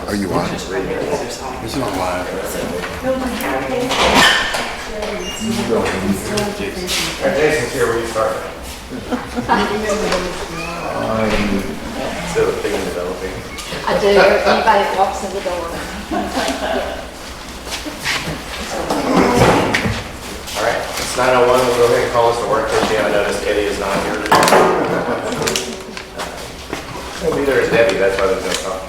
Are you on? Just read it. It's not live. Jason's here, will you start? So, big and developing. I do. Anybody that walks in the door. All right, it's 9:01, we'll go ahead and call us to work. First thing I noticed, Eddie is not here today. Neither is Debbie, that's why there's no talk.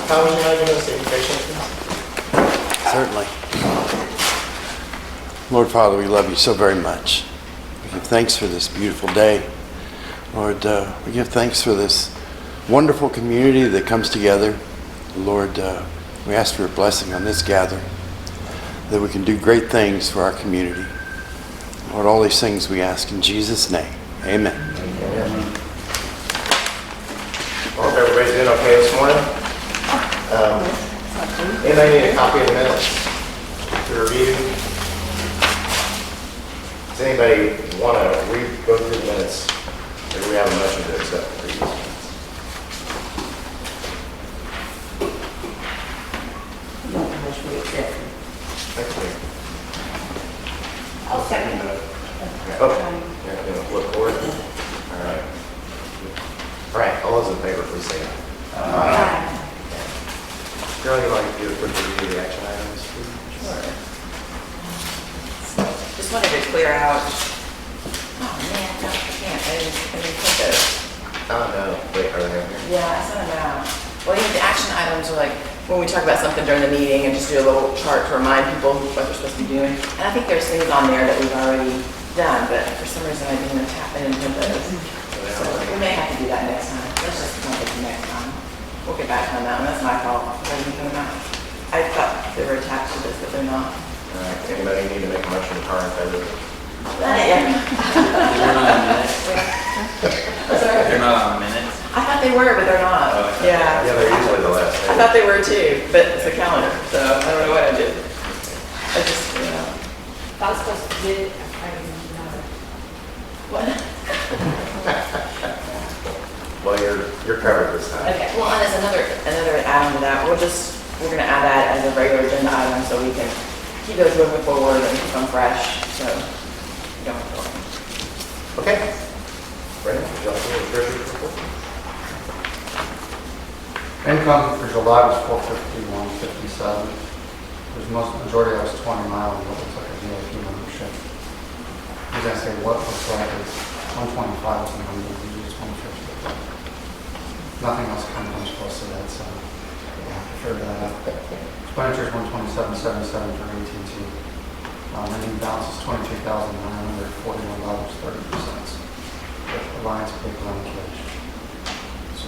How would you like to give us the invitation, please? Certainly. Lord Father, we love you so very much. We give thanks for this beautiful day. Lord, we give thanks for this wonderful community that comes together. Lord, we ask for your blessing on this gathering, that we can do great things for our community. Lord, all these things we ask in Jesus' name. Amen. I hope everybody's doing okay this morning. Anybody need a copy of the minutes to review? Does anybody want to go through the minutes? Or do we have a motion to accept the previous minutes? Thank you. I'll second it. Oh, you're going to look forward? All right. All right, all those in favor, please say aye. Girl, you like to do a quick review of the action items? Sure. Just wanted to clear out. Oh man, no, I can't. I didn't think of. Oh, no. Wait, are they here? Yeah, I sent them out. Well, the action items are like when we talk about something during the meeting and just do a little chart to remind people what they're supposed to be doing. And I think there's things on there that we've already done, but for some reason I didn't tap into those. So we may have to do that next time. Let's just come up with the next time. We'll get back on that one. That's my fault. I didn't put them out. I thought they were attached to this, but they're not. All right, anybody need to make a motion to car in favor? Yeah. They're not on minutes. Sorry. They're not on minutes. I thought they were, but they're not. Oh, okay. Yeah. Yeah, they're usually the last I thing. thought they were too, but it's a calendar, so I don't know what I did. I just, you know. If I was supposed to do it, I didn't know. What? Well, you're covered this time. Okay, well, and as another add-on to that, we're gonna add that as a regular agenda item so we can keep those moving forward and keep them fresh, so you don't have to. Okay. Brandon, would you like to do the treasurer's report? Income for July was $451.57. There's majority of that was 20 mile and what looks like a VIP membership. I was gonna say what looks like is 125 is the number, we use 150. Nothing else comes close to that, so we'll have to figure that out. Expenditures 127.77 for AT&T. Ending balance is $22,941.30. Alliance paper on cash. So,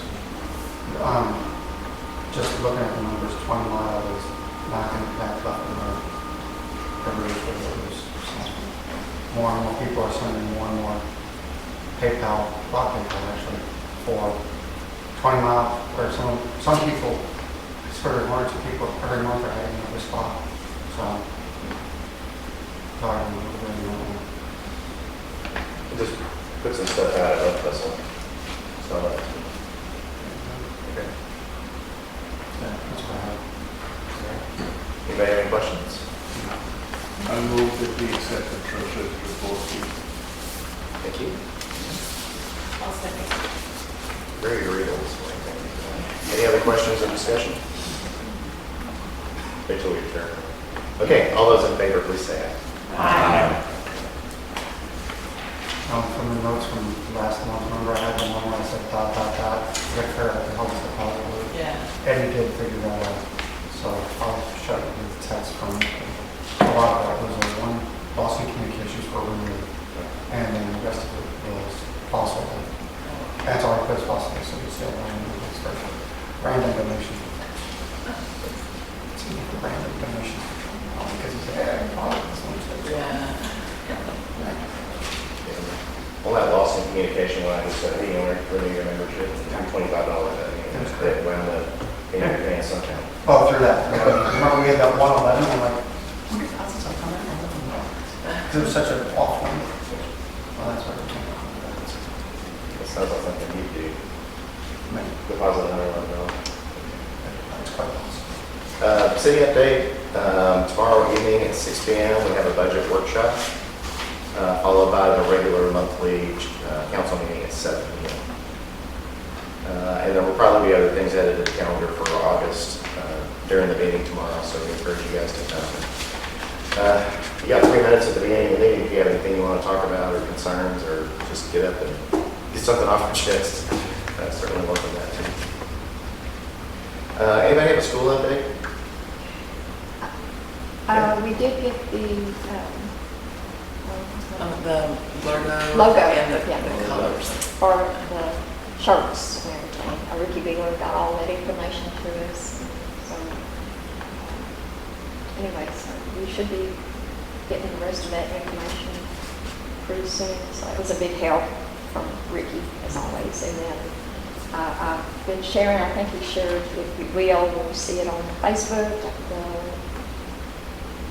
just looking at the numbers, 20 mile is not going to impact left and right. Everybody's going to lose. So, more and more people are sending more and more PayPal, a lot of PayPal actually, for 20 mile, or some people, sort of 1 or 2 people every month are adding another spot. So, sorry, Just put some stuff out of this one. So, okay. that's what I have. Anybody have any questions? I move that we accept the treasurer's report. Thank you. I'll second. Very agreeable this morning. Thank you. Any other questions or discussion? Wait till we adjourn. Okay, all those in favor, please say aye. From the notes from last month, remember I had the one where I said ... Rick Fair at the help with the pilot work. Yeah. Eddie did figure that out, so I'll show you the text from a lot of that was one Boston Communications for removed, and then the rest of it was fossil. That's all I put is fossil, so we still random donation. It's like a random donation because he's like, Yeah. All that loss in communication when I just said, hey, you know, renew your membership, $25 that wound up in your advance somehow. Oh, through that. Remember we had that 111, I'm like, what is that coming in? Because it was such an off one. Well, that's what it came out. Sounds like something you do. I mean, Deposit $111. it's quite awesome. City update, tomorrow evening at 6 p.m. we have a budget workshop, followed by the regular monthly council meeting at 7 p.m. And there will probably be other things added to the calendar for August during the meeting tomorrow, so we encourage you guys to come. You got 3 minutes at the beginning of the meeting if you have anything you want to talk about or concerns, or just get up and get something off your chest. I certainly welcome that too. Anybody have a school update? We did get the The logo. logo And the yeah, the colors. for the shirts and everything. Ricky Beeler got all that information to us. So, anyway, so we should be getting the rest of that information pretty soon. So it was a big help from Ricky, as always. And then I've been sharing, I think he shared with you, will, when you see it on Facebook, the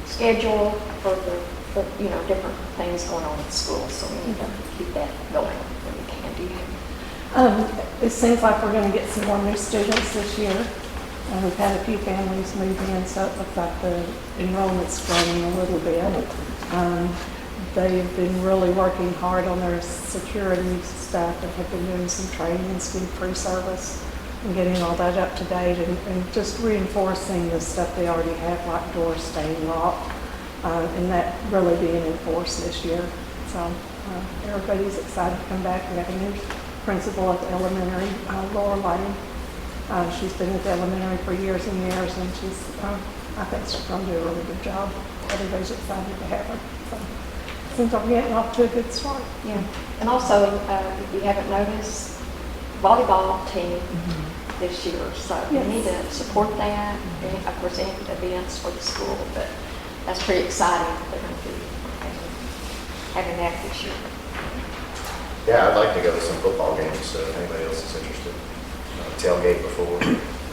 schedule for different things going on at school. So we need to keep that going when we can. Do you? It seems like we're going to get some more new students this year. We've had a few families move in, so it looks like the enrollment's growing a little bit. They've been really working hard on their security stuff and have been doing some training in school pre-service and getting all that up to date and just reinforcing the stuff they already have, like doors staying locked, and that really being enforced this year. So everybody's excited to come back. We have a new principal at the elementary, Laura Lane. She's been at the elementary for years and years, and I think she's going to do a really good job. Everybody's excited to have her. So, seems like we're getting off to a good start. Yeah, and also, if you haven't noticed, volleyball team this year, so we Yes. need to support that. And of course, any events for the school, but that's pretty exciting. They're going to be having that this year. Yeah, I'd like to go to some football games, so if anybody else is interested. Tailgate before.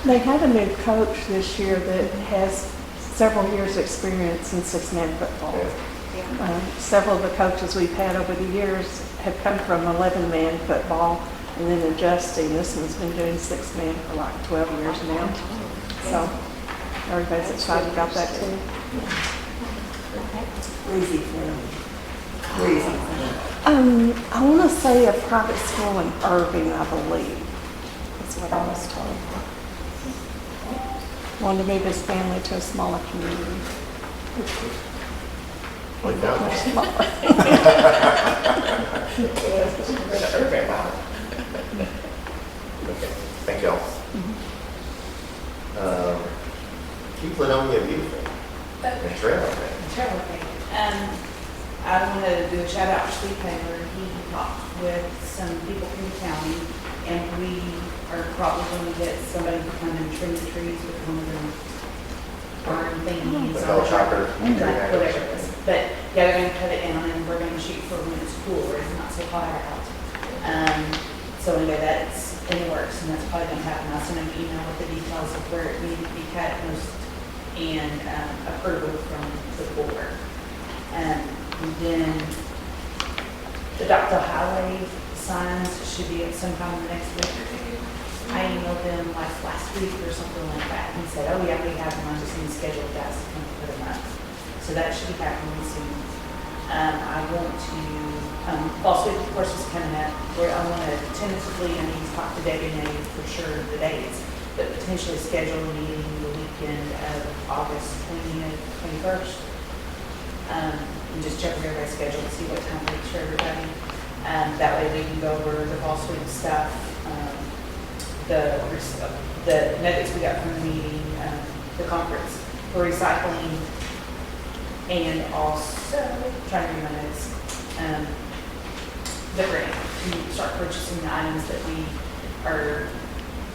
They have a new coach this year that has several years' experience in six-man football. Yeah. Yeah. Several of the coaches we've had over the years have come from 11-man football and then adjusting. This one's been doing 6-man for like 12 years now. So everybody's excited about that too. I want to say a private school in Irving, I believe. That's what I was told. Wanted to move his family to a smaller community. Like that one. Okay, thank y'all. Keep Ladonia beautiful. And trail, I think. Travel thing. I want to do a shout out to Steve Taylor. He talked with some people from the county, and we are probably going to get somebody to come and trim the trees with one of them burn thingies. The helicopter. Whatever it is. But yeah, they're going to cut it down, and we're going to shoot for when it's cooler, it's not so hot out. So anyway, that's in the works, and that's probably going to happen. I'll send an email with the details of where it needed to be cut and approval from the board. And then the Dr. Highway signs should be at some time in the next week or two. I emailed them like last week or something like that and said, oh yeah, we have them. I just need to schedule guys to come put them up. So that should be happening soon. I want to, fall sweep of course is coming up, where I want to tentatively, I need to talk to Debbie and Nate for sure the dates, but potentially schedule a meeting the weekend of August 20th, 21st. And just check everybody's schedule and see what time works for everybody. That way we can go over the fall sweep stuff, the nuggets we got from the meeting, the conference, for recycling, and also, trying to read my notes, the grant, to start purchasing the items that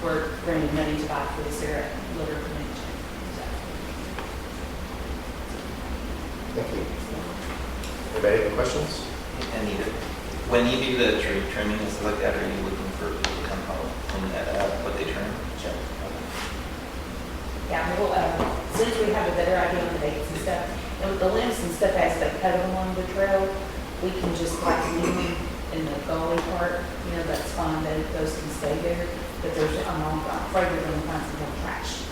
we're bringing money to buy for the cigarette litter prevention. Thank you. Anybody have any questions? Anita, when you do the tree trimming and stuff like that, are you looking for people to come out and what they trim? Yeah, well, as soon as we have a better idea on the dates and stuff, and with the limbs and stuff, as they cut them along the trail, we can just like leave them in the gully part, you know, that's fine, those can stay there, but I'm afraid we're gonna find some more trash.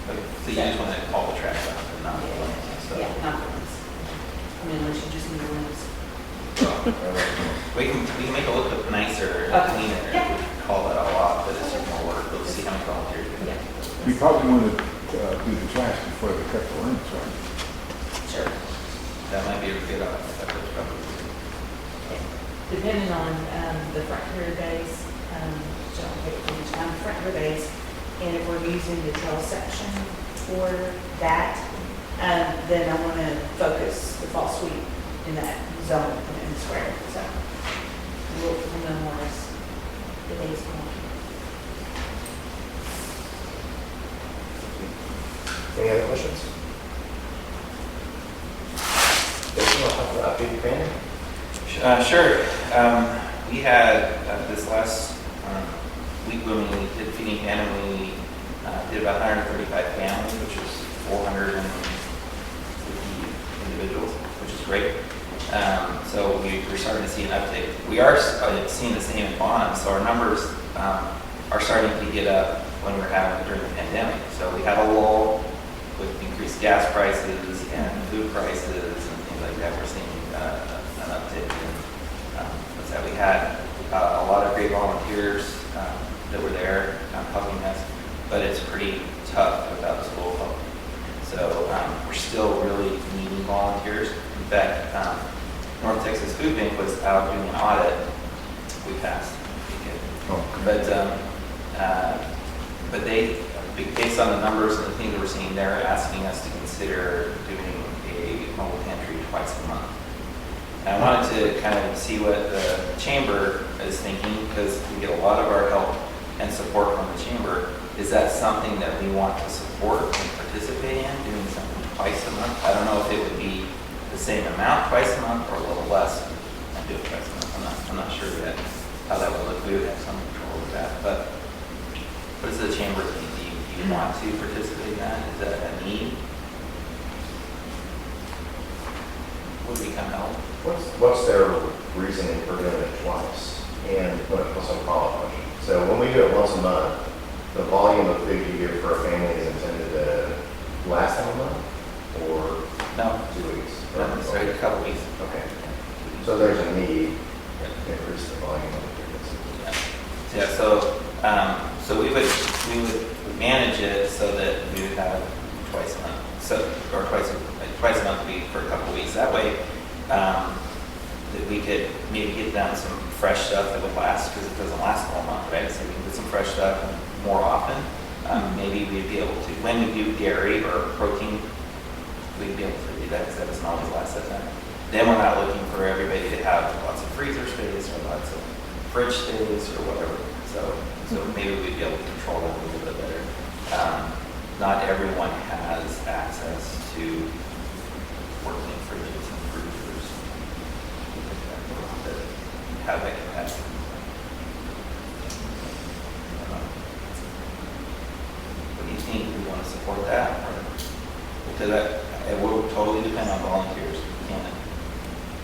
Okay, so you just want to call the trash out and not the ones, so. Yeah, not the ones. I mean, unless you just need rooms. We can make it look nicer, Okay. cleaner, Yeah. we call that a lot, but it's just more work, we'll see how many volunteers we Yeah. get. We probably want to do the trash before they cut the rooms, right? Sure. That might be a good option. Depending on the front career days, so I'll take it from each time, front career days, and if we're using the trail section for that, then I want to focus the fall suite in that zone in the square, so we'll know more as the days go on. Any other questions? Jason, you want to talk about updated banner? Sure. We had this last week when we did feeding family, we did about 135 families, which is 450 individuals, which is great. So we're starting to see an uptick. We are seeing the same in bonds, so our numbers are starting to get up when we're having during the pandemic. So we had a lull with increased gas prices and food prices and things like that. We're seeing an uptick in what's that. We had a lot of great volunteers that were there helping us, but it's pretty tough without the school help. So we're still really needing volunteers. In fact, North Texas Food Bank was out doing an audit. We passed. But they, based on the numbers and the things that we're seeing, they're asking us to consider doing a mobile pantry twice a month. And I wanted to kind of see what the chamber is thinking, because we get a lot of our help and support from the chamber. Is that something that we want to support and participate in, doing something twice a month? I don't know if it would be the same amount twice a month or a little less and do it twice a month. I'm not sure yet how that would look. We would have some control over that. But what does the chamber think? Do you want to participate in that? Is that a need? Would we come help? What's their reasoning for doing it twice? And what's a follow-up question? So when we do it once a month, the volume of food you give for a family is intended to last them a month or No, 2 weeks? not necessarily a couple weeks. Okay. So there's a need to increase the volume of food. Yeah, so we would manage it so that we would have twice a month, or twice a month would be for a couple of weeks. That way, that we could maybe get down some fresh stuff that would last, because it doesn't last all month, right? So we can get some fresh stuff more often. Maybe we'd be able to, when we do dairy or protein, we'd be able to do that because that doesn't always last that time. Then we're not looking for everybody to have lots of freezer space or lots of fridge space or whatever. So maybe we'd be able to control that a little bit better. Not everyone has access to working fridges and freezers that have that capacity. What do you think? Do we want to support that? Because it will totally depend on volunteers.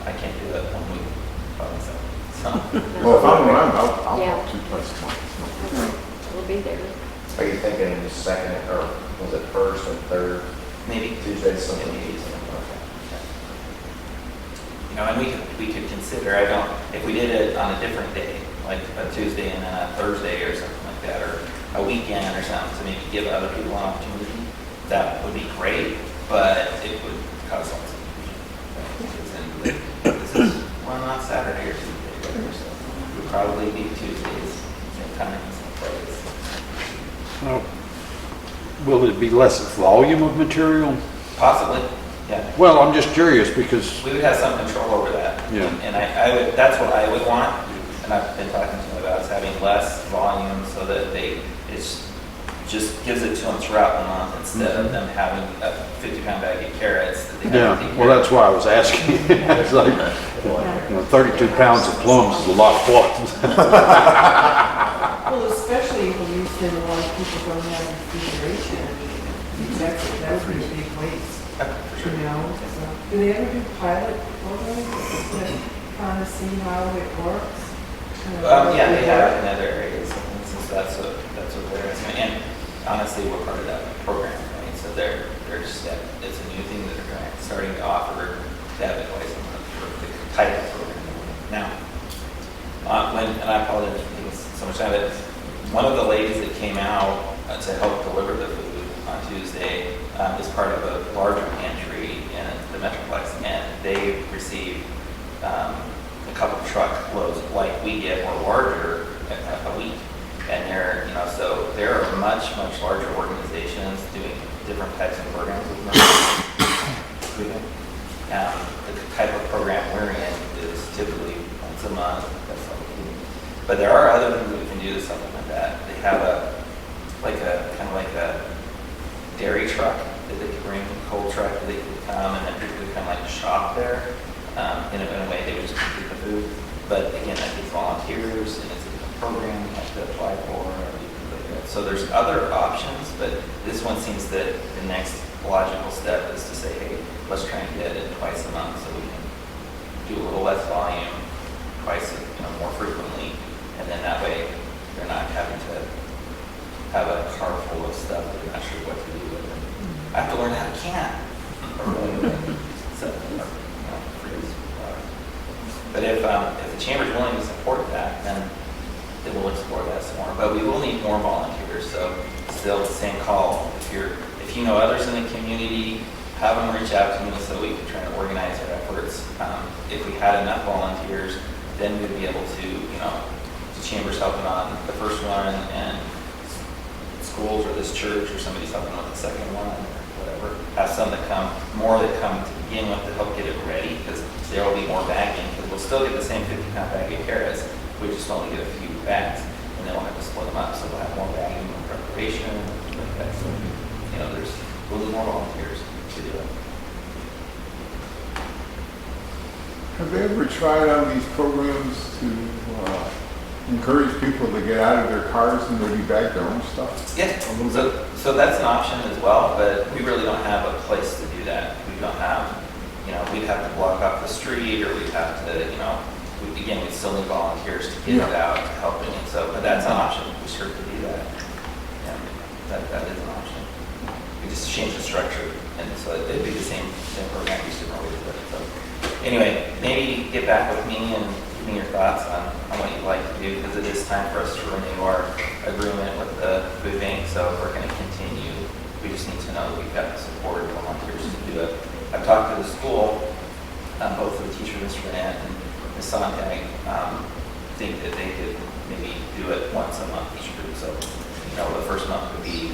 I can't do that 1 week by myself. So. Well, if I'm around, I'll Yeah. walk 2 twice a month. We'll be there. Are you thinking second, or was it first and third Maybe Tuesdays, something? Maybe. You know, and we could consider, if we did it on a different day, like a Tuesday and then a Thursday or something like that, or a weekend or something, to maybe give other people an opportunity, that would be great, but it would cause lots of confusion. This is, well, not Saturday or Tuesday, whatever, so it would probably be Tuesdays, same time, same place. Well, will it be less volume of material? Possibly, yeah. Well, I'm just curious because, We would have some control over that. Yeah. And I would, that's what I would want, and I've been talking to them about, is having less volume so that just gives it to them throughout the month instead of them having a 50-pound bag of carrots that they have to take yeah, well, care of. that's why I was asking. It's like, 32 pounds of plums is a lot of plums. Well, especially when you send a lot of people going out in refrigeration, that would be a big waste, you know? So, do they ever do pilot programs to kind of see how it works? Yeah, they have it in other areas, and since that's what they're asking. And honestly, we're part of that program, right? So they're just, it's a new thing that they're starting to offer, to have it twice a month for the type of program. Now, and I apologize for taking so much time, but one of the ladies that came out to help deliver the food on Tuesday is part of a larger pantry in the Metroplex, and they received a couple of truckloads like we get, or larger, a week. And they're, so there are much larger organizations doing different types of programs with them. The type of program we're in is typically once a month. But there are other things that we can do to supplement that. They have kind of like a dairy truck that they could bring, a cold truck that they could come, and then people could kind of like shop there. In a way, they would just complete the food. But again, that gets volunteers, and it's a program you have to apply for. So there's other options, but this one seems that the next logical step is to say, hey, let's try and get it twice a month so we can do a little less volume, twice, more frequently, and then that way they're not having to have a car full of stuff that they're not sure what to do with it. I have to learn how to can. But if the chamber's willing to support that, then we'll explore that some more. But we will need more volunteers. So still the same call. If you know others in the community, have them reach out to me so we can try to organize our efforts. If we had enough volunteers, then we'd be able to, the chamber's helping on the first one, and schools or this church or somebody's helping with the second one, or whatever. Have some that come to begin with to help get it ready, because there will be more bagging, because we'll still get the same 50-pound bag of carrots. We just only get a few bags, and then we'll have to split them up, so we'll have more bagging, more preparation, like that. So, we'll need more volunteers to do it. Have they ever tried on these programs to encourage people to get out of their cars and maybe bag their own stuff? Yeah, so that's an option as well, but we really don't have a place to do that. We don't have, we'd have to block off the street, or we'd have to, we'd still need volunteers to get it out, to help it. So, but that's an option. We certainly do that. Yeah, that is an option. We just change the structure, and so it'd be the same program, just different ways to do it. So, anyway, maybe get back with me and give me your thoughts on what you'd like to do, because it is time for us to renew our agreement with the food bank. So if we're going to continue, we just need to know that we've got the support of volunteers to do it. I've talked to the school, both the teacher, Mr. Burnett, and Ms. Sontag, think that they could maybe do it once a month each group. So, the first month would be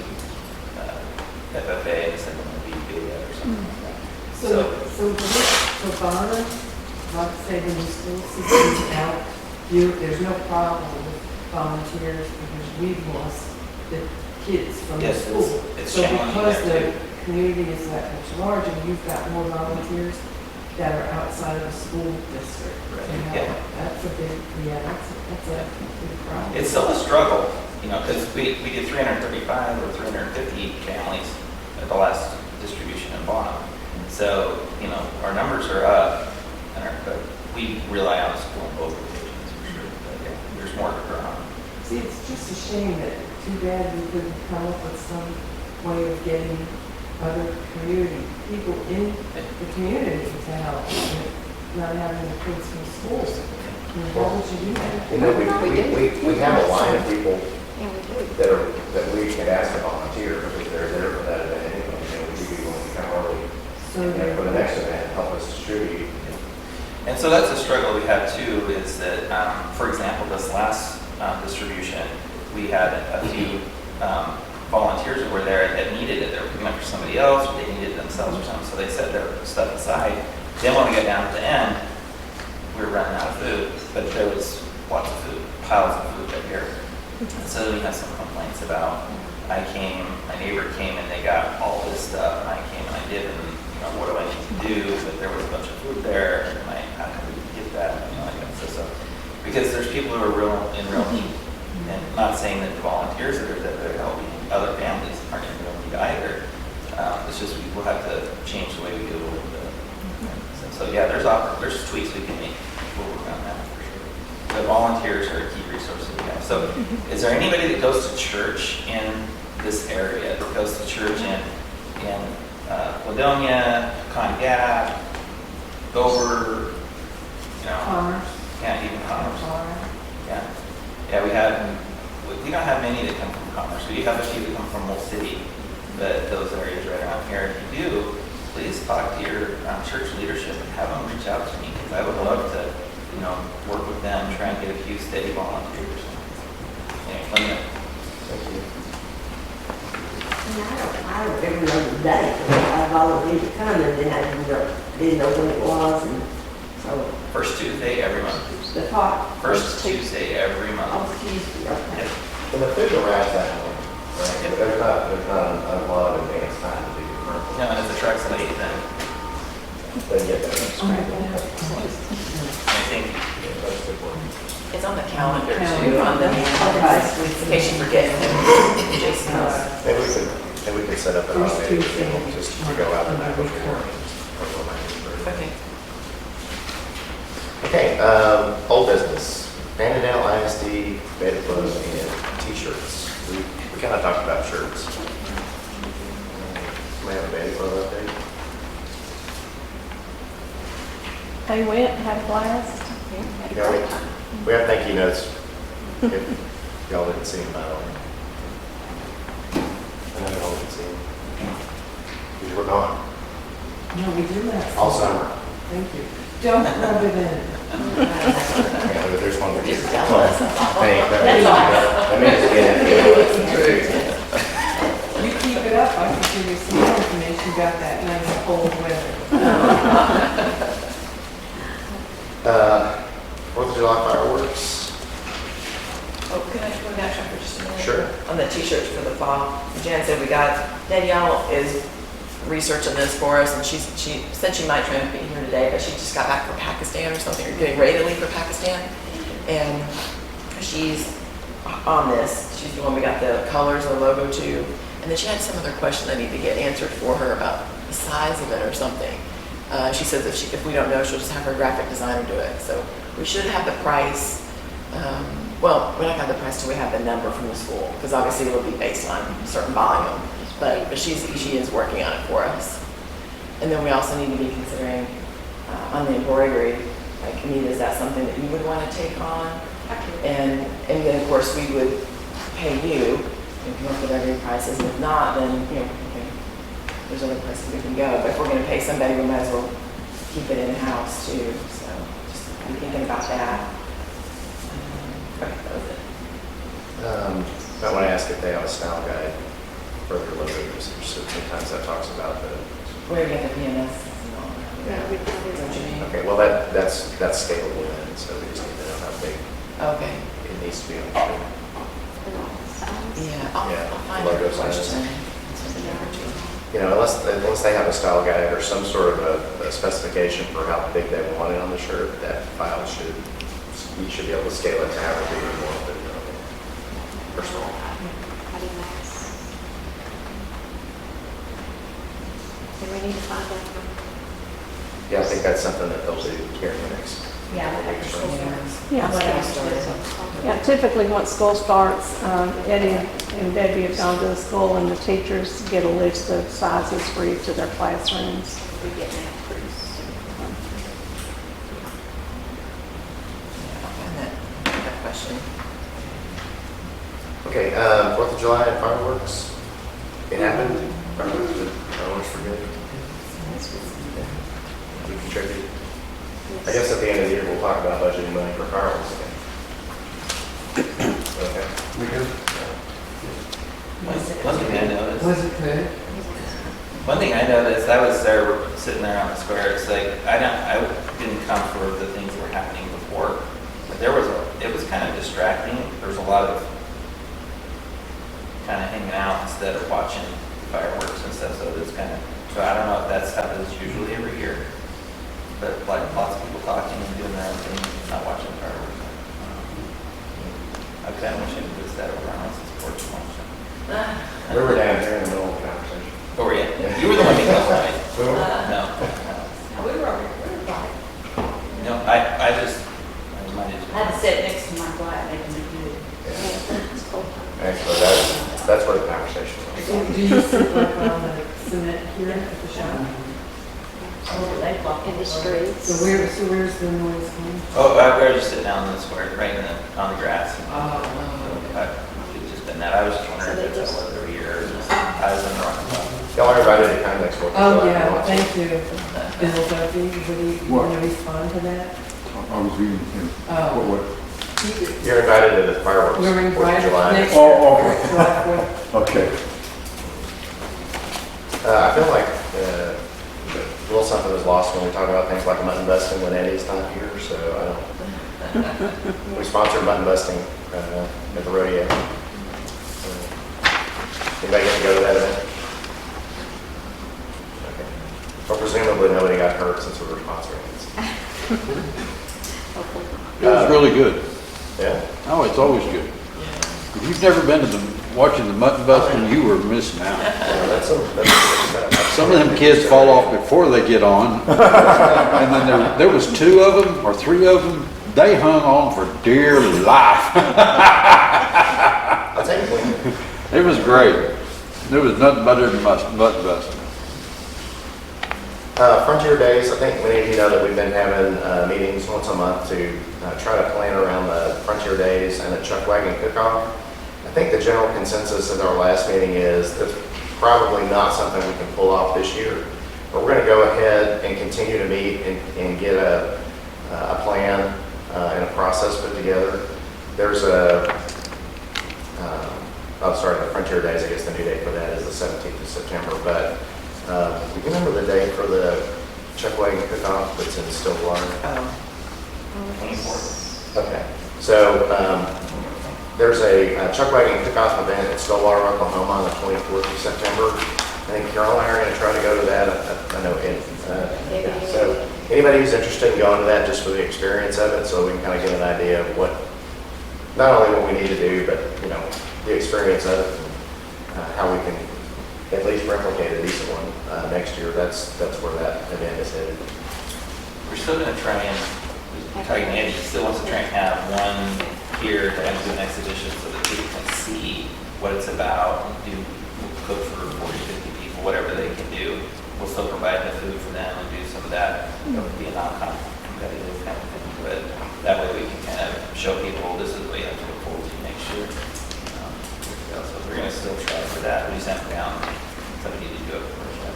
FFA, and the second one would be BIA or something like that. So Bonner, like say when the school system is out, there's no problem with volunteers because we've lost the kids from the school. It's so challenging because there, the community is that much larger, you've got more volunteers that are outside of the school district. Right. That's a big problem. It's still a struggle, because we did 335 or 350 families at the last distribution in Bonham. So, our numbers are up, but we rely on the school in both locations for sure. But yeah, there's more to grow. See, it's just a shame that too bad we couldn't come up with some way of getting other people in the community to help, not having the kids from school. Why would you do that? We have a line of people Yeah, we do. that we can ask to volunteer, because they're there for that event anyway. We'd be willing to come early, and then for the next event, help us distribute. And so that's a struggle we have too, is that, for example, this last distribution, we had a few volunteers that were there that needed it. They were picking up for somebody else, or they needed it themselves or something, so they set their stuff aside. Then when we got down to the end, we were running out of food, but there was lots of food, piles of food right here. And so we had some complaints about, my neighbor came and they got all this stuff, and I came and I did, and what do I need to do? But there was a bunch of food there, and how can we get that? So because there's people who are in real need, and not saying that the volunteers that are helping other families aren't in real need either. It's just we'll have to change the way we do it a little bit. So yeah, there's tweaks we can make. We'll work on that for sure. The volunteers are a key resource resources we have. So is there anybody that goes to church in this area, that goes to church in Ladonia, Con Gap, Dover, Commerce. yeah, even Commerce? Sorry. Yeah, we don't have many that come from Commerce. We have a few that come from Old City, but those areas right around here. If you do, please talk to your church leadership and have them reach out to me, because I would love to, work with them, try and get a few steady volunteers or something. Anyway, Linda. Thank you. I don't ever know the date, I've always come and then I didn't know when it was, and so. First Tuesday every month. The part. First Tuesday every month. Oh, Tuesday, okay. And the food arrives that morning, right? But there's not a lot of advance time to do the commercial. No, and if the truck's late, then They get there. I think That's good work. It's on the calendar too, Calendar. on the, Okay. in case you forget. Jason knows. Maybe we could set up an First automated Tuesday. deal just to go out the night before. Okay. Okay, old business, Annandale ISD, beta clothes and t-shirts. We kind of talked about shirts. We have a beta clothes update. They went, had a blast. You know, we have thank you notes if y'all didn't see them, by the way. I know y'all didn't see them. Because we're gone No, we do that. all summer. Thank you. Don't rub it in. Yeah, but there's one. Just jealous. Thank You keep it up, I can give you some more information about that nice cold weather. 4th of July fireworks. Oh, can I go back for just a minute? Sure. On the t-shirts for the fall, Jan said Danielle is researching this for us, and she said she might try to be here today, but she just got back from Pakistan or something, or getting ready to leave for Pakistan. And she's on this. She's the one we got the colors, the logo to. And then she had some other question I need to get answered for her about the size of it or something. She says if we don't know, she'll just have her graphic designer do it. So we should have the price. Well, we're not going to have the price till we have the number from the school, because obviously it will be based on a certain volume. But she is working on it for us. And then we also need to be considering on the embroidery, like Anita, is that something that you would want to take on? And then of course we would pay you if you want whatever your price is. If not, then there's other places we can go. But if we're going to pay somebody, we might as well keep it in house too. So just be thinking about that. Okay, that was it. I want to ask if they have a style guide for their logo usage. So sometimes that talks about the. Where you get the PMS and all that. Yeah, we can do Is that what you mean? Okay, well that's scalable in, so we just need to know how big Okay. it needs to be on the screen. Yeah, I'll Yeah, find logo a question. size. and send it over to you. You know, unless they have a style guide or some sort of a specification for how big they want it on the shirt, that file you should be able to scale it to however big you want it. Or small. Do we need to find out? Yeah, I think that's something that they'll do here in the next. Yeah, couple like weeks, the right? school Yeah. Yeah. When I started. Yeah, typically once school starts, Eddie and Debbie have gone to the school and the teachers get a list of sizes for each of their classrooms. We get that pretty soon. Yeah, I'll find that question. Okay, 4th of July and fireworks. It happened. Fireworks were good. We contributed. I guess at the end of the year, we'll talk about budgeting money for fireworks again. Okay. We good? one thing I noticed. Was it good? One thing I noticed, I was there, sitting there on the square, it's like, I didn't come for the things that were happening before, but it was kind of distracting. There was a lot of kind of hanging out instead of watching fireworks and stuff, so so I don't know if that's happens usually every year, but like lots of people talking and doing their own thing, not watching fireworks. I kind of wish I could do that over on sports and watch them. We were down here in the middle of the conversation. Oh, were you? You were the one that came, right? We were. No. We were over here, No, I just, I reminded you. I had to sit next to my flat, making the that's where the conversation was. Do you sit like on the cement here at the shop? In the streets. So where's the noise coming? Oh, I was just sitting down in the square, right on the grass. Oh, It's just been that. I was just wondering if that was every year or just, I was in the wrong spot. Y'all are invited to come next 4th of oh, July. yeah, thank you. Bill Duffy, would he want to respond to that? I was reading him. Oh. What? You're invited to the fireworks. We're 4th of invited July. next. Oh, okay. July 4th. Okay. I feel like a little something was lost when we talk about things like mutton busting when Eddie's not here, so I don't. We sponsor mutton busting at the rodeo. Anybody going to go to that event? Okay. Well, presumably nobody got hurt since we were sponsoring it. It was really good. Yeah? Oh, it's always good. If you've never been to watching the mutton busting, you were missing out. Yeah, that's Some of them kids fall off before they get on. And then there was 2 of them or 3 of them, they hung on for dear life. I'll take it. It was great. There was nothing better than mutton busting. Frontier Days, I think many of you know that we've been having meetings once a month to try to plan around the Frontier Days and the Chuck Wagon Cook-Off. I think the general consensus at our last meeting is that's probably not something we can pull off this year. But we're going to go ahead and continue to meet and get a plan and a process put together. There's the Frontier Days, I guess the new date for that is the 17th of September. But do you remember the date for the Chuck Wagon Cook-Off that's in Stillwater? Okay. So there's a Chuck Wagon Cook-Off event in Stillwater, Oklahoma on the 24th of September. I think Carol and I are going to try to go to that. I know Ed. So anybody who's interested in going to that just for the experience of it, so we can kind of get an idea of what, not only what we need to do, but, you know, the experience of it and how we can at least replicate a decent one next year. That's where that event is headed. We're still going to try and, talking to Andy, he still wants to try and have one here to do an exhibition so that people can see what it's about, cook for 40, 50 people, whatever they can do. We'll still provide the food for them and do some of that, be a non-competitive kind of thing. But that way we can kind of show people this is what you have to look forward to next year. So we're going to still try for that. We just haven't found somebody to do it first yet.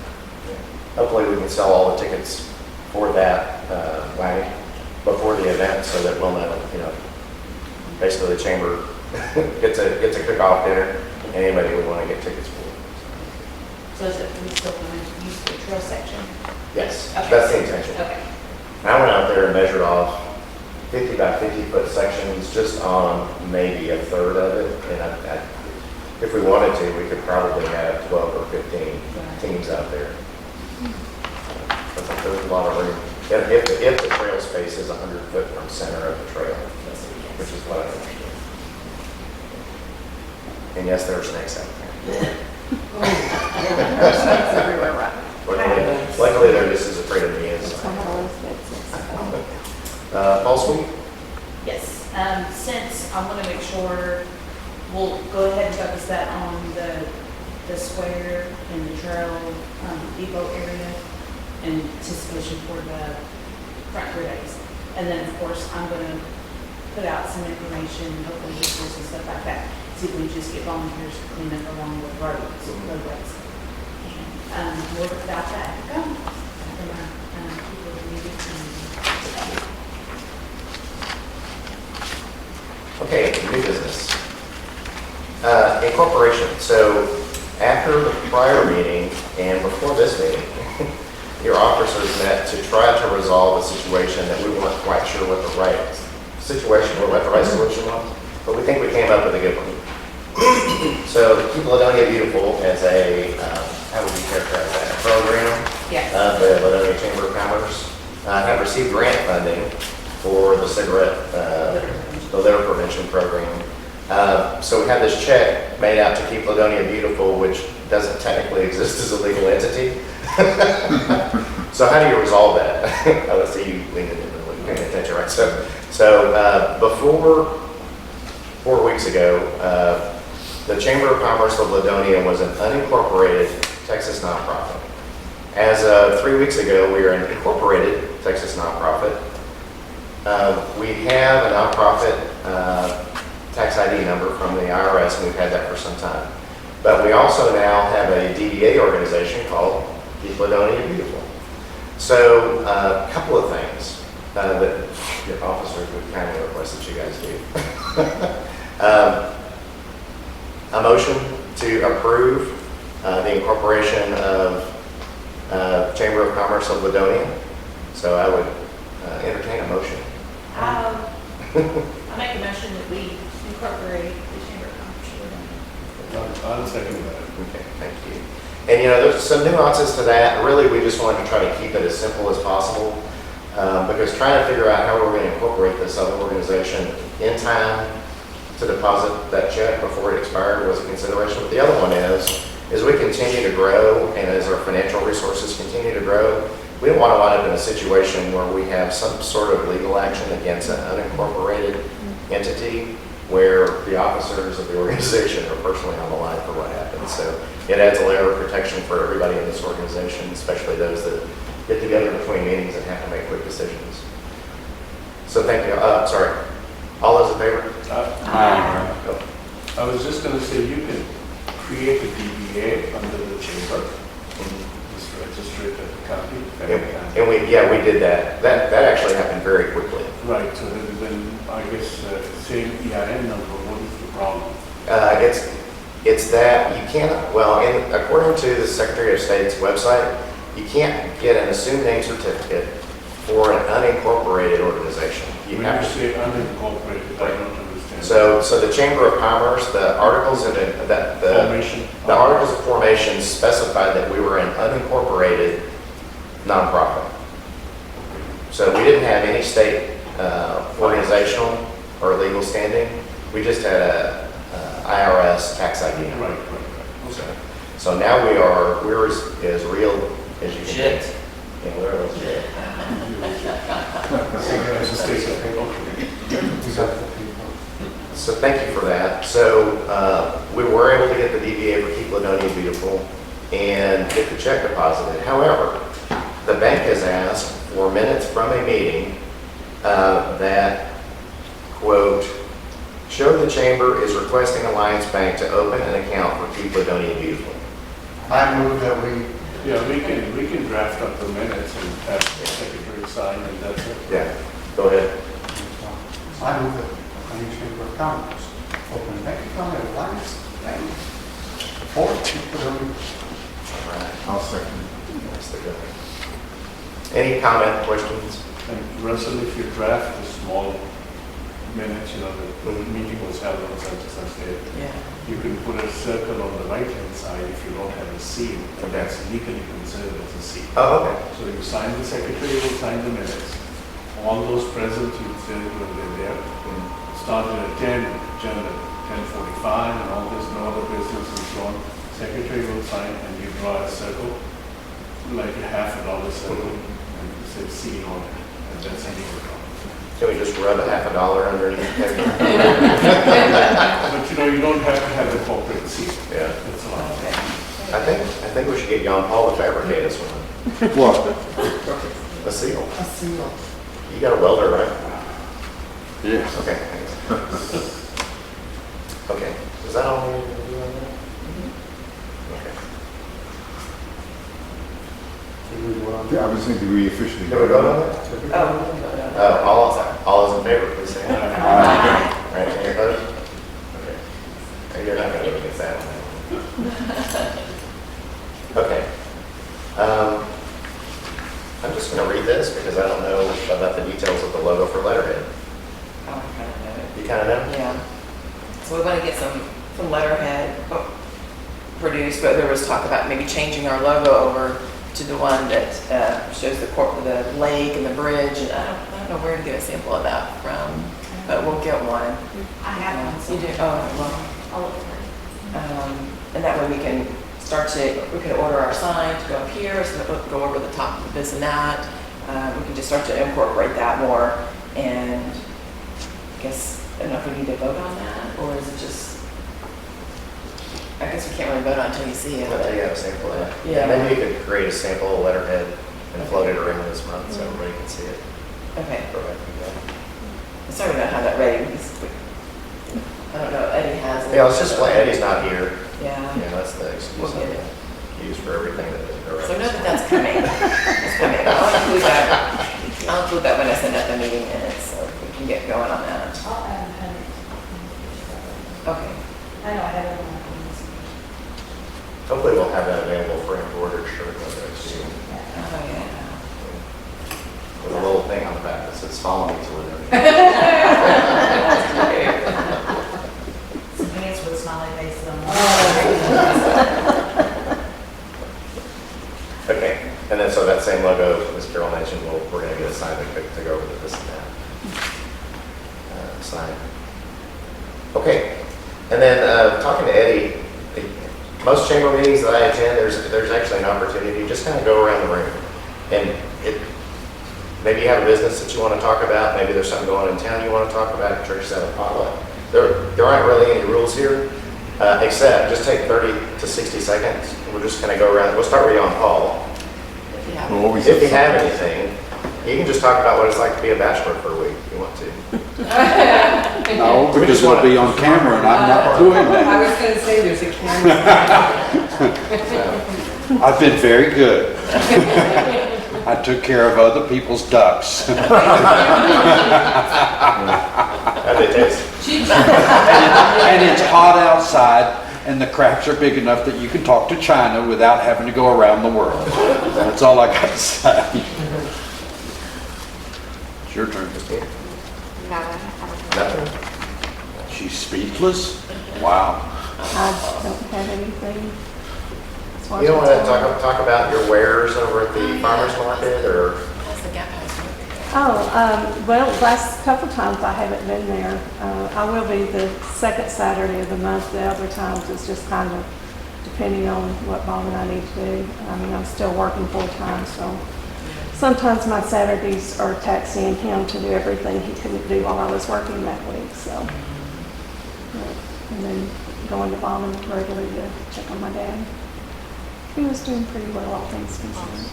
Hopefully we can sell all the tickets for that wagon before the event so that we'll know, you know, basically the chamber gets a cook-off dinner and anybody would want to get tickets for. So is it, we still going to use the trail section? Yes, Okay. that's the intention. Okay. And I went out there and measured off 50 by 50 foot sections just on maybe a third of it. And if we wanted to, we could probably have 12 or 15 teams out there. I think there's a lot of room. If the trail space is 100 foot from center of the trail, which is what I understand. And yes, there are snakes out there. Luckily, they're just as afraid of me as Fall Sweet. Yes, since I want to make sure, we'll go ahead and focus that on the square and the trail depot area in anticipation for the Frontier Days. And then, of course, I'm going to put out some information, hopefully pictures and stuff like that. See if we can just get volunteers to clean up along the roads, roadways. And more about that to come from our people who need it. Okay, new business. Incorporation. So after the prior meeting and before this meeting, your officers met to try to resolve a situation that we weren't quite sure what the right situation or what the right solution was, but we think we came up with a good one. So Keep Ladonia Beautiful as a, how would you characterize that, program? Yes. The Ladonia Chamber of Commerce have received grant funding for the cigarette, the litter prevention program. So we have this check made out to Keep Ladonia Beautiful, which doesn't technically exist as a legal entity. So how do you resolve that? Let's see you leaning into the paying attention, right? So before 4 weeks ago, the Chamber of Commerce of Ladonia was an unincorporated Texas nonprofit. As of 3 weeks ago, we are an incorporated Texas nonprofit. We have a nonprofit tax ID number from the IRS, and we've had that for some time. But we also now have a DBA organization called Keep Ladonia Beautiful. So a couple of things that your officers would kindly request that you guys do. A motion to approve the incorporation of Chamber of Commerce of Ladonia. So I would entertain a motion. I make a motion that we incorporate the Chamber of Commerce. I'll second that. Okay, thank you. And there's some nuances to that. Really, we just wanted to try to keep it as simple as possible because trying to figure out how we're going to incorporate this other organization in time to deposit that check before it expired was a consideration. But the other one is we continue to grow, and as our financial resources continue to grow, we don't want to wind up in a situation where we have some sort of legal action against an unincorporated entity where the officers of the organization are personally on the line for what happens. So it adds a layer of protection for everybody in this organization, especially those that get together between meetings and have to make quick decisions. So thank you. Sorry. All those in favor? Go. I was just going to say, you can create a DBA under the chamber and just register it at the county. And we did that. That actually happened very quickly. Right, so then I guess same EIN number, what is the problem? It's that you cannot, according to the Secretary of State's website, you can't get an assumed name certificate for an unincorporated organization. When you say unincorporated, I don't understand. So the Chamber of Commerce, the articles of the articles of formation specified that we were an unincorporated nonprofit. So we didn't have any state organizational or legal standing. We just had a IRS tax ID number. Right. So now we're as real as you can Legit. get. Yeah, we're legit. So thank you for that. So we were able to get the DBA for Keep Ladonia Beautiful and get the check deposited. However, the bank has asked for minutes from a meeting that, quote, show the chamber is requesting Alliance Bank to open an account for Keep Ladonia Beautiful. I move that we, Yeah, we can draft up the minutes and have the secretary sign and that's it. Yeah, go ahead. I move that any Chamber of Commerce open a bank account at Alliance Bank for people. All right. I'll second. That's the good. Any comment, questions? And Russell, if you draft a small minutes, the meeting was held on such and such day, Yeah. you can put a circle on the right-hand side if you don't have a seal, and Okay. that's legally considered as a seal. Oh, okay. So you sign, the secretary will sign the minutes. All those present, you say when they're there, started at 10, agenda 10:45, and all this, no other business and so on. Secretary will sign, and you draw a circle, like a $50 circle, and it says seal on it, and that's a legal document. Can we just rub $50 underneath there? But you don't have to have a corporate seal. Yeah. That's all. Okay. I think we should get John Paul to fabricate us one. What? A seal. A seal. You got a welder, right? Yeah. Okay, thanks. Okay, is that all we're going to do on that? Okay. Yeah, I was thinking we officially. Can we vote on that? All those in favor, please say aye. All right, any opposed? Okay. You're not going to vote against that one. Okay. I'm just going to read this because I don't know about the details of the logo for letterhead. Oh, I kind of know it. You kind of know? Yeah. So we want to get some letterhead produced, but there was talk about maybe changing our logo over to the one that shows the lake and the bridge. And I don't know where to get a sample of that from, but we'll get one. I have one. You do? Oh, well. All of them. And that way we can we can order our sign to go up here, so that we'll go over the top of this and that. We can just start to incorporate that more. And I guess, I don't know if we need to vote on that, or is it just, I guess we can't really vote on until you see it. Until you have a sample of it. Yeah. Maybe you could create a sample letterhead and float it around this month so everybody can see it. Okay. Go back and go. Sorry we don't have that ready. I don't know, Eddie has it. Yeah, it's just like Eddie's not here. Yeah. Yeah, that's the excuse We'll get it. I use for everything that doesn't go right. So know that that's coming. It's coming. I'll include that when I send out the meeting minutes, so we can get going on that. I'll add a hundred. Okay. I know I have it on my phone. Hopefully we'll have that available for embroidered shirt whether it's you. Oh, yeah. With a little thing on the back that says follow me to Ladonia. Some pants with smiley faces on them. Okay, and then so that same logo, as Carol mentioned, we're going to get a sign to go over to this and that. Sign. Okay, and then talking to Eddie, most chamber meetings that I attend, there's actually an opportunity to just kind of go around the room. And maybe you have a business that you want to talk about, maybe there's something going on in town you want to talk about, churches have a potluck. There aren't really any rules here, except just take 30 to 60 seconds. We're just going to go around. We'll start with you on Paul. If you have We'll always If you have something. anything, you can just talk about what it's like to be a bachelor for a week if you want to. No, because it'll be on camera and I'm not doing I that. was gonna say there's a camera. I've been very good. I took care of other people's ducks. How do they taste? And it's hot outside and the cracks are big enough that you can talk to China without having to go around the world. That's all I got to say. It's your turn. No, I don't. Nothing. She's speechless? Wow. I don't have anything. as far You don't as want to what's talk about your wares over at the farmer's market or? That's the Gap House. Well, last couple times I haven't been there. I will be the second Saturday of the month. The other times it's just kind of depending on what moment I need to do. I mean, I'm still working full time, so sometimes my Saturdays are taxiing him to do everything he couldn't do while I was working that week, so. And then going to Bauman regularly to check on my dad. He was doing pretty well, all things considered.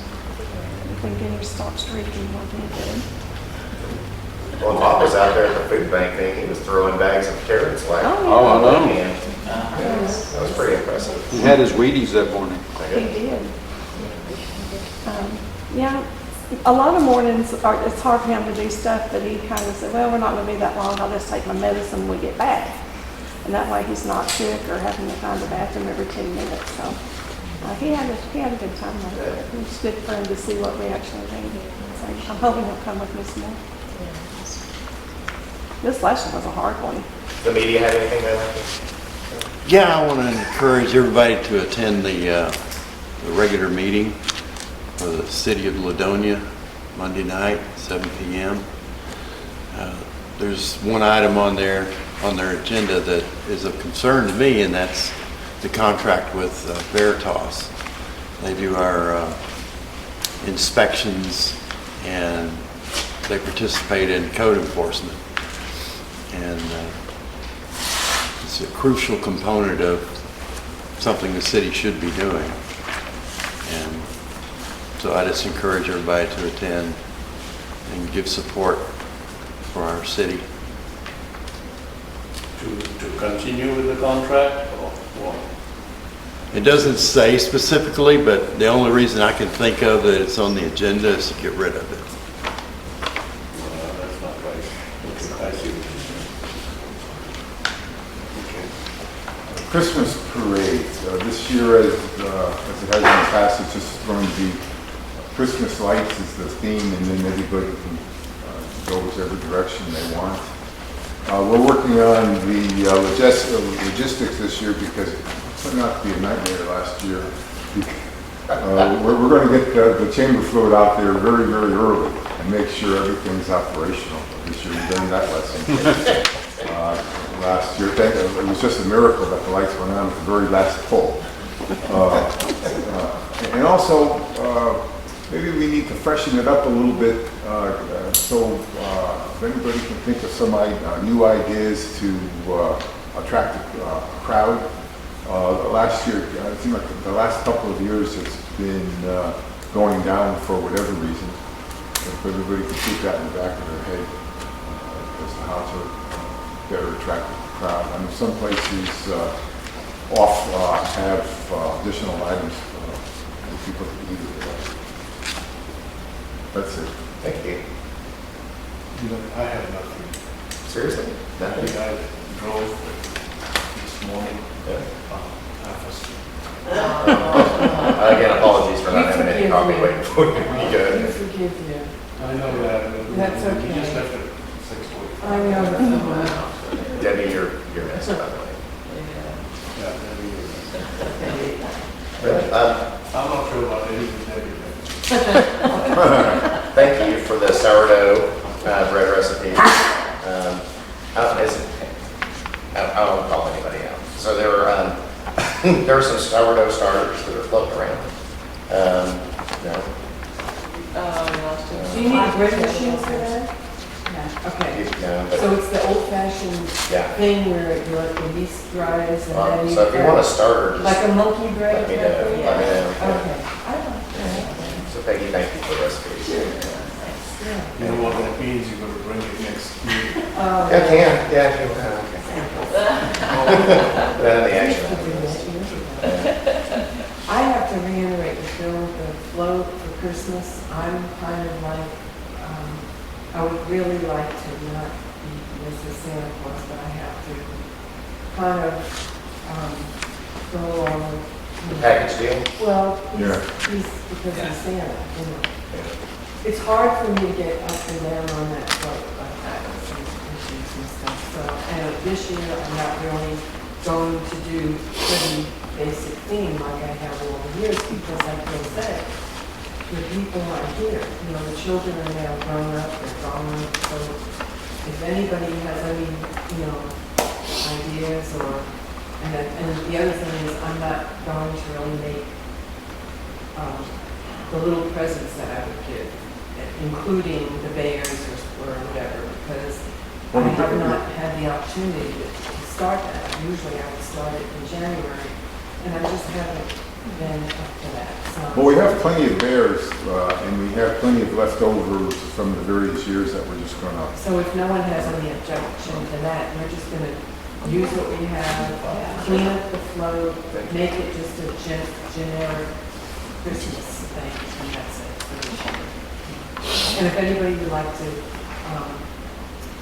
Thinking he stopped streaking, working good. When Pop was out there at the food bank thing, he was throwing bags of carrots like. Oh, yeah. Oh, I know. And, yeah, that was pretty impressive. He had his Wheaties that morning. He did. Yeah, a lot of mornings it's hard for him to do stuff, but he kind of said, well, we're not going to be that long. I'll just take my medicine when we get back. And that way he's not sick or having to find the bathroom every 10 minutes. So he had a good time like that. It was good for him to see what we actually needed. So I'm hoping he'll come with me some more. This last one was a hard one. The media have anything they like to? Yeah, I want to encourage everybody to attend the regular meeting for the city of Ladonia, Monday night, 7 p.m. There's one item on their agenda that is of concern to me, and that's the contract with Veritas. They do our inspections, and they participate in code enforcement. And it's a crucial component of something the city should be doing. And so I just encourage everybody to attend and give support for our city. To continue with the contract or what? It doesn't say specifically, but the only reason I can think of that it's on the agenda is to get rid of it. That's not right. Okay, I see. Okay. Christmas parade. This year, as it has in the past, it's just going to be Christmas lights is the theme, and then everybody can go whichever direction they want. We're working on the logistics this year because it turned out to be a nightmare last year. We're going to get the chamber float out there very, very early and make sure everything's operational. This year we've done that lesson. Last year, it was just a miracle that the lights went on at the very last pull. And also, maybe we need to freshen it up a little bit so if anybody can think of some new ideas to attract a crowd. Last year, it seemed like the last couple of years, it's been going down for whatever reason. If everybody could keep that in the back of their head as to how to better attract the crowd. I mean, some places have additional items for people to eat. That's it. Thank you. I have nothing. Seriously? I Nothing? think I drove this morning, Yeah. half asleep. Again, apologies for not having any coffee waiting for you. You We good? forgive you. I know that. That's We okay. just left at 6:45. I know that. Debbie, you're next, by the way. Yeah, Debbie. Really? I'm not sure about anything Debbie. Thank you for the sourdough bread recipe. I won't call anybody out. So there are some sourdough starters that are floating around. No? Do you need a bread machine for that? No. Okay. No, but, So it's the old-fashioned yeah. thing where you let the yeast rise and then you... So if you want a starter, Like just a monkey bread? let me know. type thing? Let me know. Okay. I like that. So Peggy, thank you for the recipes. Yeah. You know what that means, you're gonna bring it next meeting. Oh, Yeah, I can. Yeah, if you want. The action. I have to reiterate with Bill, the float for Christmas, I'm kind of like, I would really like to not be Mrs. Santa Claus, but I have to kind of go along with... The package deal? Well, Yeah. he's because he's Santa, you know. It's hard for me to get up and down on that float like that, issues and stuff. So, and this year, I'm not really going to do pretty basic theme like I have all the years because like Bill said, the people are here. You know, the children are now grown up, they're gone. So if anybody has any, you know, ideas or, and the other thing is I'm not going to really make the little presents that I would give, including the bears or whatever, because I have not had the opportunity to start that. Usually I would start it in January, and I just haven't been up to that. So. Well, we have plenty of bears, and we have plenty of leftovers from the various years that we're just going to... So if no one has any objection to that, we're just going to use what we have, clean up the float, make it just a generic Christmas thing, and that's it for this year. And if anybody would like to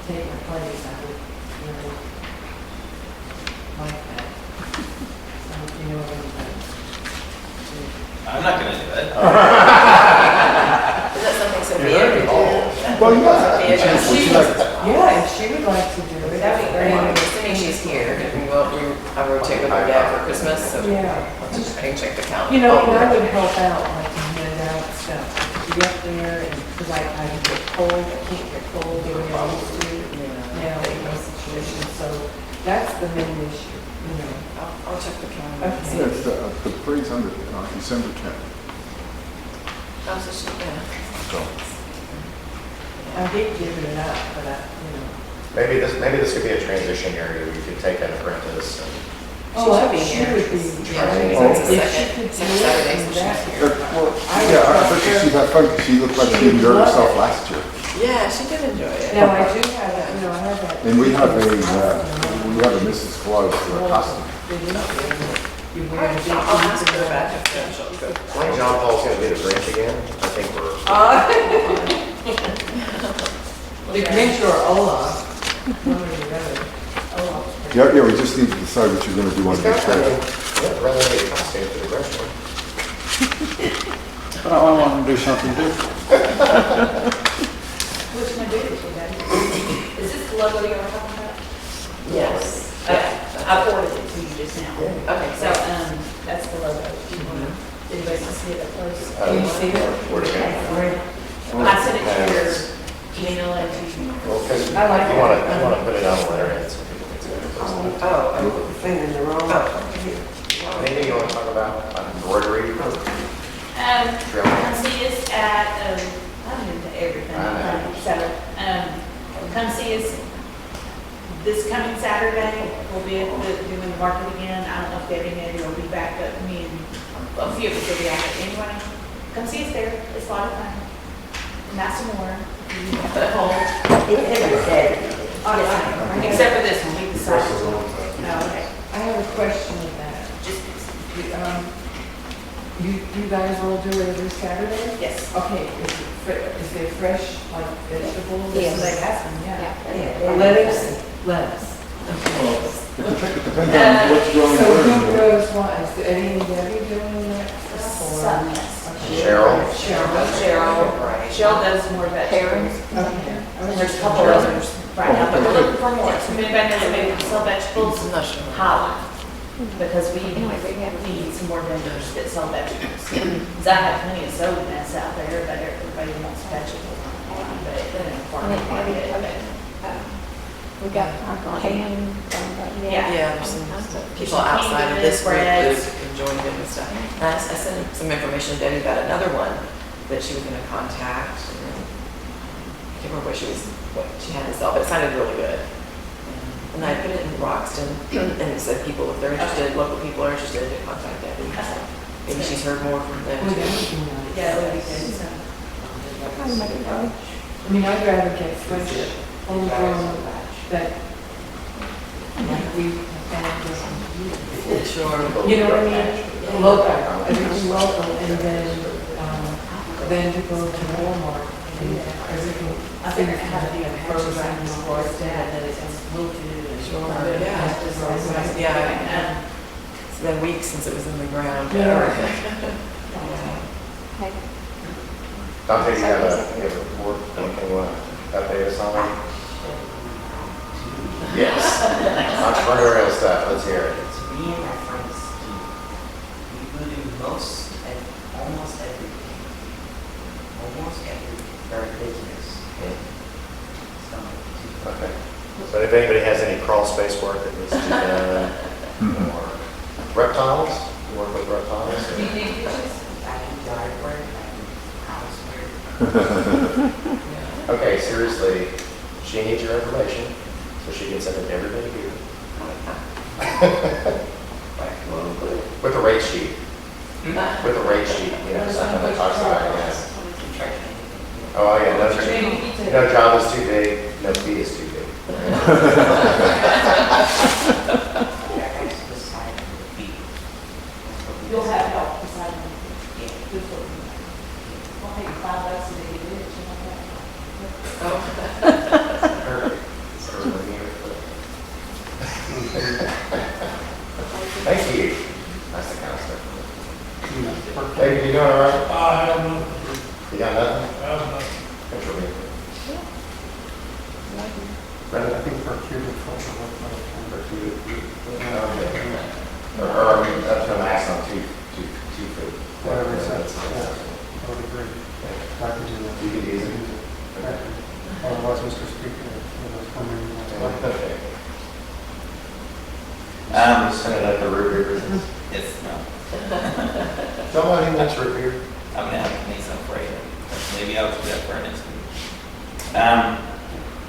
take my place, I would really like that. So if you know of anybody. I'm not gonna do it. Is that something Sophia could do? Well, yeah. Sophia, does she- Yeah, if she would like to do it. That'd be great. Assuming she's here, I rotate with her dad for Christmas, so Yeah. I can check the calendar. You know, and I would help out, like, to hand out stuff, to be up there, and, because I get cold, I can't get cold, the way I used to, now, in my situation, so that's the main issue, you know. I'll check the calendar. Okay. Yeah, it's the parade's on December 10th. Oh, so she, yeah. So, I hate giving it up, but I, you know. Maybe this could be a transition area where you could take an apprentice and should be she here. would be. Yeah, I think Oh. it's the If she second, could do second it, Saturday, then so that- she's here. yeah, I bet you she'd have fun, 'cause she looked like she enjoyed herself last year. Yeah, she did enjoy it. Now, I do have, you know, I have that. And we have a Mrs. Claus costume. You wear a big I'll ask boots her and back that. if she'll go. I think John Paul's gonna be the Grinch again. I think we're. The Grinch or Olaf. One or the other. Olaf. Yeah, we just need to decide what you're gonna do on He's the got, I mean, trip. yeah, rather than a costume for the Grinch one. I want to do something different. What should I do with you, Daddy? Is this the logo you were talking about? Yes. I forwarded it to you just now. Okay, So, so, that's the logo. Do you want to, anybody want to see it up close? Can you see it? Where'd it go? I sent it to your email and to you. Well, because you I like want that. to put it on the letterhead so people can see it. oh, I put the finger in the wrong. Anything you want to talk about, like embroidery or drilling? Come see us at, I'm into everything. I know. So, come see us this coming Saturday, we'll be doing the market again. I don't know if Debbie maybe will be back, but me and a few of us will be out there. Anyway, come see us there. It's a lot of fun. Nice and warm. Cold. It's every Saturday. Except for this one, we decided to. Oh, okay. I have a question with that. Just, You guys will do it every Saturday? yes. Okay, is there fresh, like vegetables? Yes, they have some, yeah. Yeah. Lettuce? Lettuce. It depends on what's growing So who where. grows what? Is Eddie and Debbie doing that stuff? or- Some, yes. Cheryl? Cheryl does more vegetables. Okay. And there's a couple others right now, but we're looking for more. So if anybody knows maybe can sell vegetables, I'm not sure. holla. Because we Anyway, we have- need some more vendors that sell vegetables. Because I have plenty of soda mess out there, but everybody wants vegetables. But it doesn't And farm then Abby market, told but- we got our canned, Yeah, there's some people Candy outside of this group that breads. have enjoyed it and stuff. And I sent some information to Debbie about another one that she was gonna contact. And then, I can't remember what she had to sell, but it sounded really good. And I put it in Roxton and it said people, if they're interested, local people are interested, to contact Debbie. Maybe she's heard more from them. Well, too. that would be nice. Yeah, it would be good, so. I mean, I'd rather get fresh, homegrown, that, like we found, Sure. you know what I mean? Local, everything local, and then to go to Walmart, and everything. I think it had to be a program for us to have that it's wilted and Sure, short. yeah. Yeah. It's been weeks since it was in the ground. Yeah. Okay. Dante, you have a report, anything you want to update us on? Yes. Entrepreneurial stuff, let's hear it. It's me and my friend Steve. We will do almost everything. Almost every very business. Okay. So if anybody has any crawl space work that needs to be done, or reptiles, you work with reptiles? Do you need dishes? I do yard work, I do housework. Okay, seriously, she needs your information, so she can send it to everybody here. With a rate sheet. With a rate sheet, you know, something that talks about it, yes. Oh, yeah, no job is too big, no fee is too big. You'll have help beside me. Yeah. Good for you. I'll pay you $5 a day to do it, you know Thank you. That's the kind of stuff. Hey, you doing all right? I have no, You got nothing? I have nothing. Thanks for being here. I think for cubic foot, Or I mean, that's gonna ask on two foot. whatever it says, yeah, I would agree. I could do that. You could use it. Otherwise, Mr. Speaker, I'm wondering what's like. Okay. So Send it at the root beer business. it's, no, Somebody that's root beer. I'm gonna have to make some for you. Maybe I'll do that for our next meeting.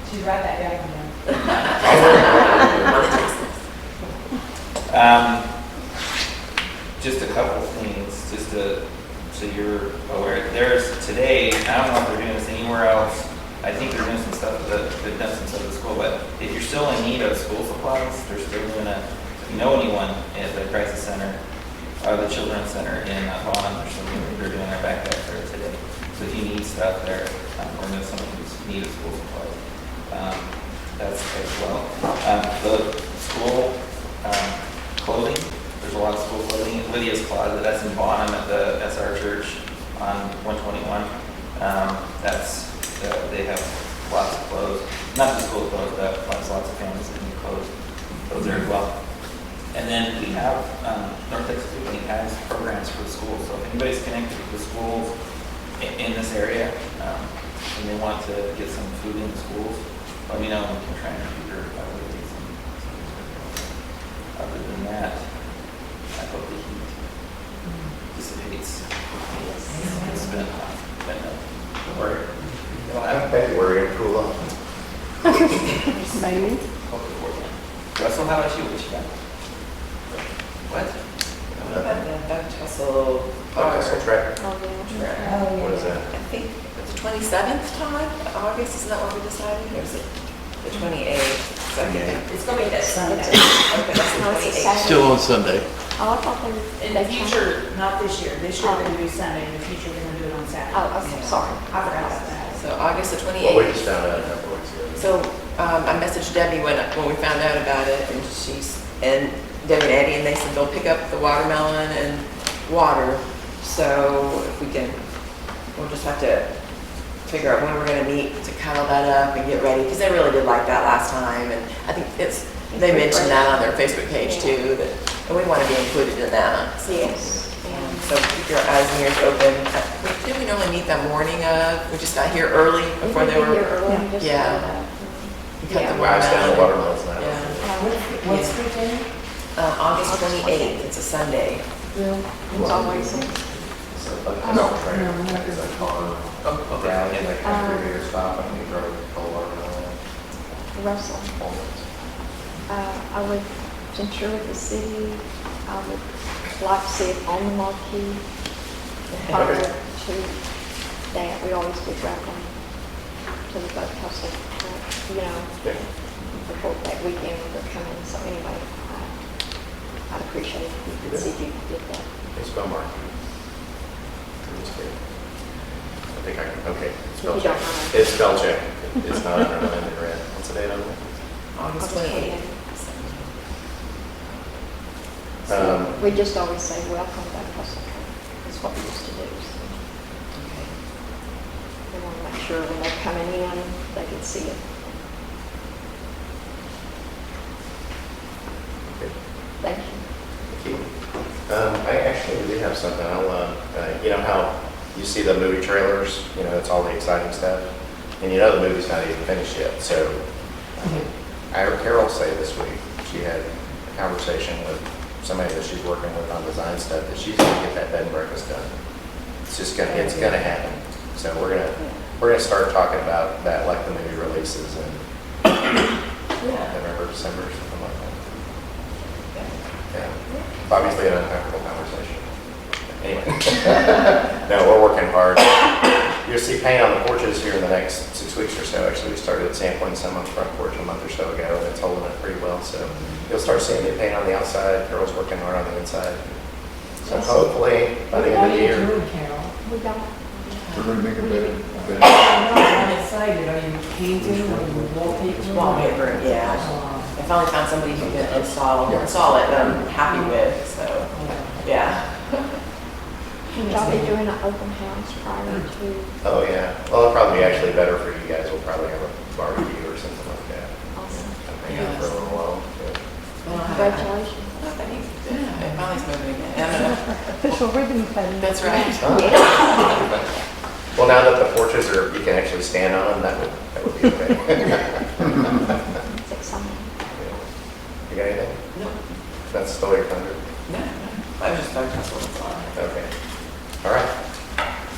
She's right that guy again. Just a couple things, just to, so you're aware. There's today, I don't know if they're doing this anywhere else. I think they're doing some stuff, they've done some stuff at the school, but if you're still in need of school supplies, they're still doing a, if you know anyone at the crisis center, or the children's center in Vaughan, they're doing their backpack fair today. So if you need stuff there, or know someone who's in need of school supplies, that's as well. The school clothing, there's a lot of school clothing. Lydia's Closet, that's in Bonham at the SR Church on 121. They have lots of clothes, not just school clothes, but lots of families that need clothes. Those there as well. And then we have, North Texas Food has programs for the schools. So if anybody's connected with the schools in this area, and they want to get some food in the schools, let me know and we can try and figure out where to get some. Other than that, I hope the heat dissipates. It's been hot, but no. Don't worry. You don't have to pay, we're gonna cool off. Maybe. over the weekend. Russell, how about you? What you got? What? That Tussle. Tussle track. Oh, yeah. What is that? I think it's the 27th time, August, isn't that what we decided? Or is it the 28th? It's gonna be that Sunday. Okay, that's the No, it's a 28th. Saturday. Still on Sunday. Oh, I thought they were. In the future, not this year. This year, we're gonna do Sunday. In the future, we're gonna do it on Saturday. Oh, okay, sorry. I forgot about that. So August the Well, we 28th. just found out a couple weeks ago. So I messaged Debbie when we found out about it, and Debbie and Eddie, and they said they'll pick up the watermelon and water. So if we can, we'll just have to figure out when we're gonna meet to cuddle that up and get ready, because they really did like that last time, and I think they mentioned that on their Facebook page too, and we want to be included in that. Yes. So keep your eyes and ears open. Did we normally meet the morning of? We just got here early before they were. Here early, just Yeah. got up. We cut the Wives down the watermelon. watermelons now. Yeah. What's the day? August 28th, it's a Sunday. Bill? It's always, So, like, No, tussle track, no, no. it's like car, Okay. down in like a three-year stop, and you drove the whole watermelon. Russell. I would, since you're with the city, I would like to see it on the marquee. Prior to that, we always do drive on to the boat tussle, you know, before that weekend when they're coming. So anyway, I'd appreciate it if you could see if you could get that. It's spell mark. I think I can, okay. Spell You check. don't mind. It's spell check. It's not underlined in red. What's the date on it? August 28th. We just always say, welcome back, Tussle. That's what we used to do. So we want to make sure when they're coming in, they can see it. Okay. Thank you. Thank you. I actually do have something. You know how you see the movie trailers, you know, it's all the exciting stuff. And you know the movie's not even finished yet. So I heard Carol say this week, she had a conversation with somebody that she's working with on design stuff, that she's gonna get that bed and breakfast done. It's gonna happen. So we're gonna start talking about that, like the movie releases in November, December, something like that. Yeah. Obviously an uncomfortable conversation. Anyway. No, we're working hard. You'll see paint on the porches here in the next 6 weeks or so. Actually, we started sampling some on the front porch a month or so ago, and it's holding up pretty well. So you'll start seeing the paint on the outside. Carol's working hard on the inside. So hopefully by the end of the year. What are you doing, Carol? We got We're going to make a better. I'm excited. Are you painting or you wallpaper? Wallpaper, yeah. I finally found somebody who can install it that I'm happy with, so, yeah. Would y'all be doing an open house prior to? Oh, yeah. Well, it'll probably be actually better for you guys. We'll probably have a barbecue or something like that. Awesome. I think for a little while. Congratulations. Yeah, it finally's moving again. I don't know. Official ribbon cutting. That's right. Well, now that the porches are, you can actually stand on them, that would be okay. It's exciting. You got anything? No, That's still your thunder? no, I was just starting to hustle, that's all. Okay. All right.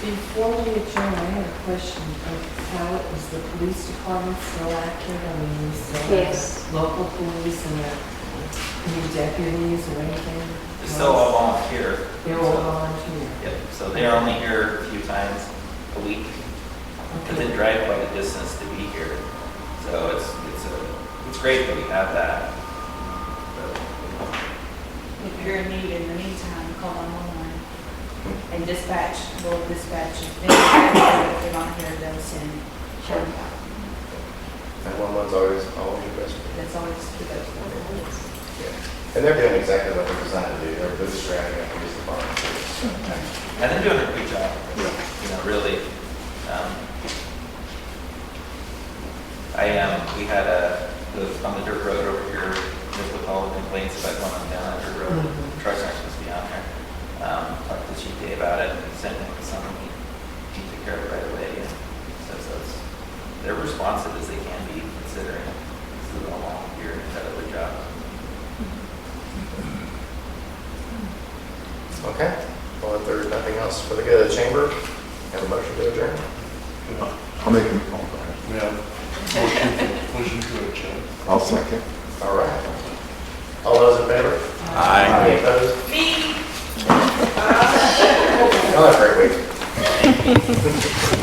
Before we adjourn, I had a question of how is the police department still active? I mean, we still Yes. have local police and new deputies or anything? It's still all volunteer. They're all So- volunteer. Yep, so they're only here a few times a week, because they drive quite a distance to be here. So it's great that we have that. If you're in need in the meantime, call 911 and dispatch, will dispatch. If they're not here, they'll send. Sure. 911's always the best. That's always the best. Yeah. And they're doing exactly what they're designed to do. They're bootstrapping up police department. And they're doing a great job, you know, really. We had on the dirt road over here, with all the complaints about going on down that dirt road, trucks aren't supposed to be on there. Talked to Chief Day about it, and sent him something, he took care of it right away, and so they're responsive as they can be, considering this is a long year and done a good job. Okay. Well, if there's nothing else for the good of the chamber, have a motion to adjourn. I'll make a, Yeah. Motion to adjourn. I'll second. All right. All those in favor? Aye. Any opposed? Me. Y'all have a great week.